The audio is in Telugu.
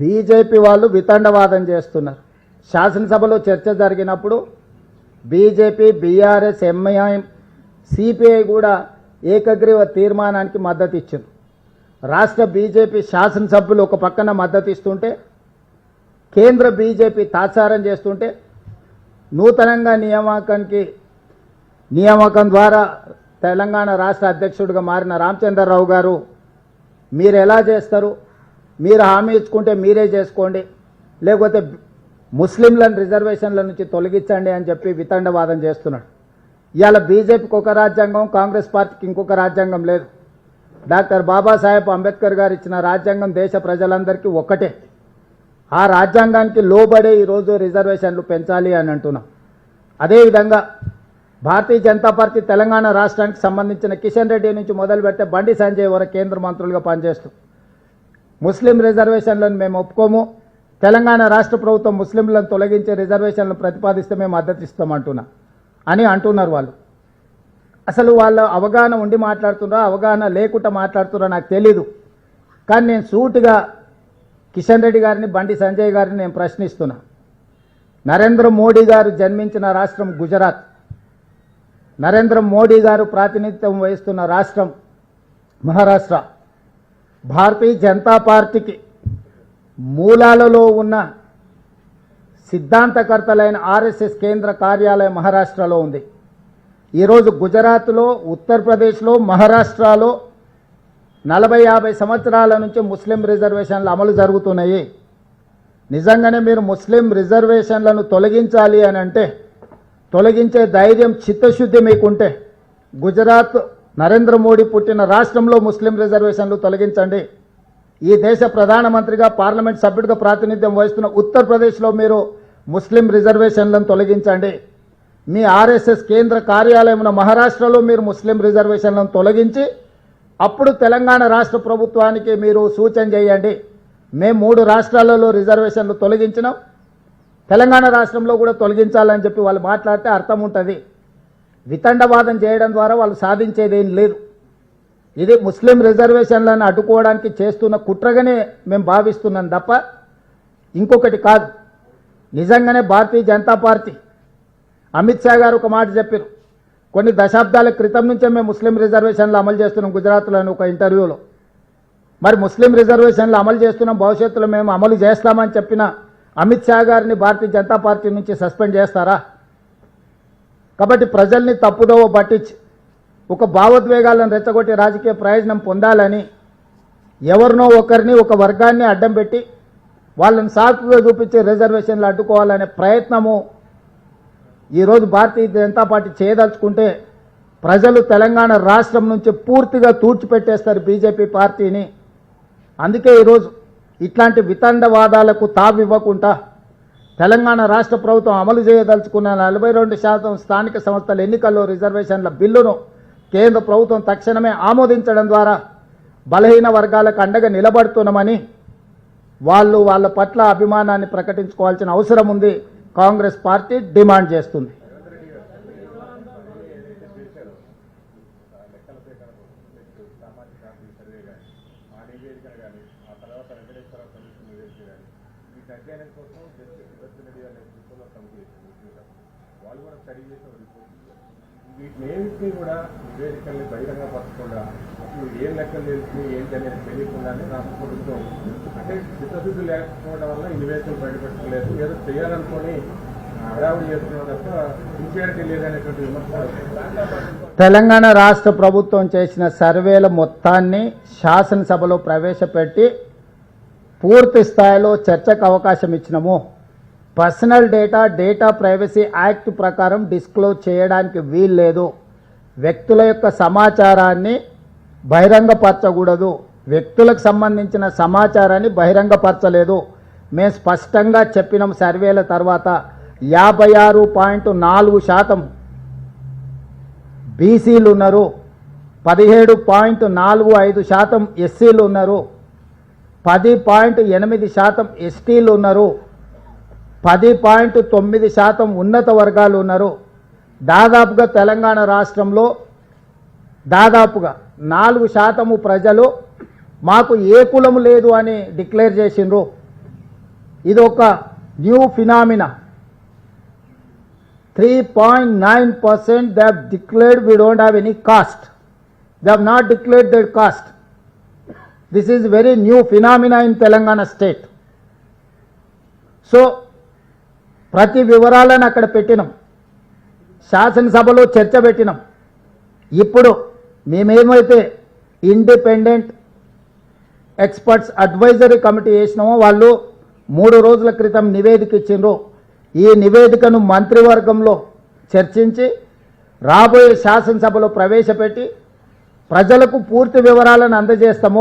బీజేపీ వాళ్ళు వితండవాదం చేస్తున్నారు. శాసనసభలో చర్చ జరిగినప్పుడు బీజేపీ, బీఆర్ఎస్, ఎంఐఎం, సిపిఐ కూడా ఏకగ్రీవ తీర్మానానికి మద్దతు ఇచ్చారు. రాష్ట్ర బీజేపీ శాసనసభ్యులు ఒక పక్కన మద్దతు ఇస్తుంటే, కేంద్ర బీజేపీ తాత్సారం చేస్తుంటే, నూతనంగా నియామకం ద్వారా తెలంగాణ రాష్ట్ర అధ్యక్షుడిగా మారిన రామచంద్రరావు గారు, మీరు ఎలా చేస్తారు, మీరు హామీ ఇచ్చుకుంటే మీరే చేసుకోండి, లేకపోతే ముస్లింలను రిజర్వేషన్ల నుంచి తొలగించండి అని చెప్పి వితండవాదం చేస్తున్నాడు. ఇవాళ బీజేపీకి ఒక రాజ్యాంగం, కాంగ్రెస్ పార్టీకి ఇంకొక రాజ్యాంగం లేదు. డాక్టర్ బాబాసాహెబ్ అంబేద్కర్ గారు ఇచ్చిన రాజ్యాంగం దేశ ప్రజలందరికీ ఒక్కటే. ఆ రాజ్యాంగానికి లోబడే ఈరోజు రిజర్వేషన్లు పెంచాలి అని అంటున్నాం. అదేవిధంగా భారతీయ జనతా పార్టీ తెలంగాణ రాష్ట్రానికి సంబంధించిన కిషన్ రెడ్డి నుంచి మొదలు పెడితే బండి సంజయ్ వరకు కేంద్ర మంత్రులుగా పనిచేస్తూ ముస్లిం రిజర్వేషన్లను మేము ఒప్పుకోము, తెలంగాణ రాష్ట్ర ప్రభుత్వం ముస్లింలను తొలగించే రిజర్వేషన్లను ప్రతిపాదిస్తే మేము మద్దతు ఇస్తామంటున్నా అని అంటున్నారు. వాళ్ళు అసలు వాళ్ళ అవగాహన ఉండి మాట్లాడుతున్నారా, అవగాహన లేకుండా మాట్లాడుతున్నారా నాకు తెలీదు. కానీ నేను సూటిగా కిషన్ రెడ్డి గారిని, బండి సంజయ్ గారిని నేను ప్రశ్నిస్తున్నా. నరేంద్ర మోడీ గారు జన్మించిన రాష్ట్రం గుజరాత్, నరేంద్ర మోడీ గారు ప్రాతినిధ్యం వహిస్తున్న రాష్ట్రం మహారాష్ట్ర. భారతీయ జనతా పార్టీకి మూలాలలో ఉన్న సిద్ధాంతకర్తలైన ఆర్ఎస్ఎస్ కేంద్ర కార్యాలయం మహారాష్ట్రలో ఉంది. ఈరోజు గుజరాత్లో, ఉత్తరప్రదేశ్లో, మహారాష్ట్రలో 40-50 సంవత్సరాల నుంచి ముస్లిం రిజర్వేషన్లు అమలు జరుగుతున్నాయి. నిజంగానే మీరు ముస్లిం రిజర్వేషన్లను తొలగించాలి అని అంటే, తొలగించే ధైర్యం, చిత్తశుద్ధి మీకుంటే గుజరాత్ నరేంద్ర మోడీ పుట్టిన రాష్ట్రంలో ముస్లిం రిజర్వేషన్లు తొలగించండి. ఈ దేశ ప్రధానమంత్రిగా, పార్లమెంట్ సభ్యుడిగా ప్రాతినిధ్యం వహిస్తున్న ఉత్తరప్రదేశ్లో మీరు ముస్లిం రిజర్వేషన్లను తొలగించండి. మీ ఆర్ఎస్ఎస్ కేంద్ర కార్యాలయం మహారాష్ట్రలో మీరు ముస్లిం రిజర్వేషన్లను తొలగించి అప్పుడు తెలంగాణ రాష్ట్ర ప్రభుత్వానికి మీరు సూచన చేయండి. మేము 3 రాష్ట్రాలలో రిజర్వేషన్లు తొలగించినాం, తెలంగాణ రాష్ట్రంలో కూడా తొలగించాలని చెప్పి వాళ్ళు మాట్లాడితే అర్థం ఉంటుంది. వితండవాదం చేయడం ద్వారా వాళ్ళు సాధించేదేం లేదు. ఇది ముస్లిం రిజర్వేషన్లను అడ్డుకోవడానికి చేస్తున్న కుట్రగానే మేము భావిస్తున్నాం తప్ప ఇంకొకటి కాదు. నిజంగానే భారతీయ జనతా పార్టీ, అమిత్ షా గారు ఒక మాట చెప్పారు, కొన్ని దశాబ్దాల క్రితం నుంచే మేము ముస్లిం రిజర్వేషన్లు అమలు చేస్తున్నాం గుజరాత్లోని ఒక ఇంటర్వ్యూలో. మరి ముస్లిం రిజర్వేషన్లు అమలు చేస్తున్నాం, భవిష్యత్తులో మేము అమలు చేస్తామని చెప్పిన అమిత్ షా గారిని భారతీయ జనతా పార్టీ నుంచి సస్పెండ్ చేస్తారా? కాబట్టి ప్రజల్ని తప్పుదోవ పట్టించి ఒక భావోద్వేగాలను రెచ్చగొట్టి రాజకీయ ప్రయోజనం పొందాలని ఎవరినో ఒకరిని, ఒక వర్గాన్ని అడ్డం పెట్టి వాళ్ళని సాకుగా చూపించే రిజర్వేషన్లు అడ్డుకోవాలనే ప్రయత్నము ఈరోజు భారతీయ జనతా పార్టీ చేయదలుచుకుంటే ప్రజలు తెలంగాణ రాష్ట్రం నుంచి పూర్తిగా తూర్చిపెట్టేస్తారు బీజేపీ పార్టీని. అందుకే ఈరోజు ఇట్లాంటి వితండవాదాలకు తావివ్వకుండా తెలంగాణ రాష్ట్ర ప్రభుత్వం అమలు చేయదలుచుకున్న 42% స్థానిక సంస్థల ఎన్నికల్లో రిజర్వేషన్ల బిల్లును కేంద్ర ప్రభుత్వం తక్షణమే ఆమోదించడం ద్వారా బలహీన వర్గాలకు అండగా నిలబడుతున్నామని వాళ్ళ పట్ల అభిమానాన్ని ప్రకటించుకోవాల్సిన అవసరం ఉంది. కాంగ్రెస్ పార్టీ డిమాండ్ చేస్తుంది. వీటిని కూడా నివేదికల్ని బహిరంగపరచకుండా ఏం లెక్కలు తెలుసుకుని ఏంటి అనేది తెలియకుండానే రాష్ట్ర ప్రభుత్వం అంటే చిత్తశుద్ధి లేకపోవడం వల్ల ఈ నివేదికలు బయటపెట్టలేదు, ఏదో చేయాలనుకొని హడావుడి చేస్తున్న తప్ప సిన్సియారిటీ లేదనేటువంటి విమర్శలు. తెలంగాణ రాష్ట్ర ప్రభుత్వం చేసిన సర్వేల మొత్తాన్ని శాసనసభలో ప్రవేశపెట్టి పూర్తి స్థాయిలో చర్చకు అవకాశం ఇచ్చినాము. పర్సనల్ డేటా ప్రైవసీ యాక్ట్ ప్రకారం డిస్క్లోజ్ చేయడానికి వీల్లేదు. వ్యక్తుల యొక్క సమాచారాన్ని బహిరంగపరచకూడదు. వ్యక్తులకు సంబంధించిన సమాచారాన్ని బహిరంగపరచలేదు. మేము స్పష్టంగా చెప్పినాం. సర్వేల తర్వాత 56.4% బీసీలు ఉన్నారు, 17.45% ఎస్సీలు ఉన్నారు, 10.8% ఎస్టీలు ఉన్నారు, 10.9% ఉన్నత వర్గాలు ఉన్నారు. దాదాపుగా తెలంగాణ రాష్ట్రంలో దాదాపుగా 4% ప్రజలు మాకు ఏ కులం లేదు అని డిక్లేర్ చేసిండ్రు. ఇది ఒక new phenomena. 3.9% they have declared we don't have any caste. They have not declared their caste. This is very new phenomena in Telangana state. So ప్రతి వివరాలను అక్కడ పెట్టినాం, శాసనసభలో చర్చ పెట్టినాం. ఇప్పుడు మేమేమైతే ఇండిపెండెంట్ ఎక్స్పర్ట్స్ అడ్వైజరీ కమిటీ వేసినామో వాళ్ళు 3 రోజుల క్రితం నివేదిక ఇచ్చిండ్రు. ఈ నివేదికను మంత్రివర్గంలో చర్చించి రాబోయే శాసనసభలో ప్రవేశపెట్టి ప్రజలకు పూర్తి వివరాలను అందజేస్తాము.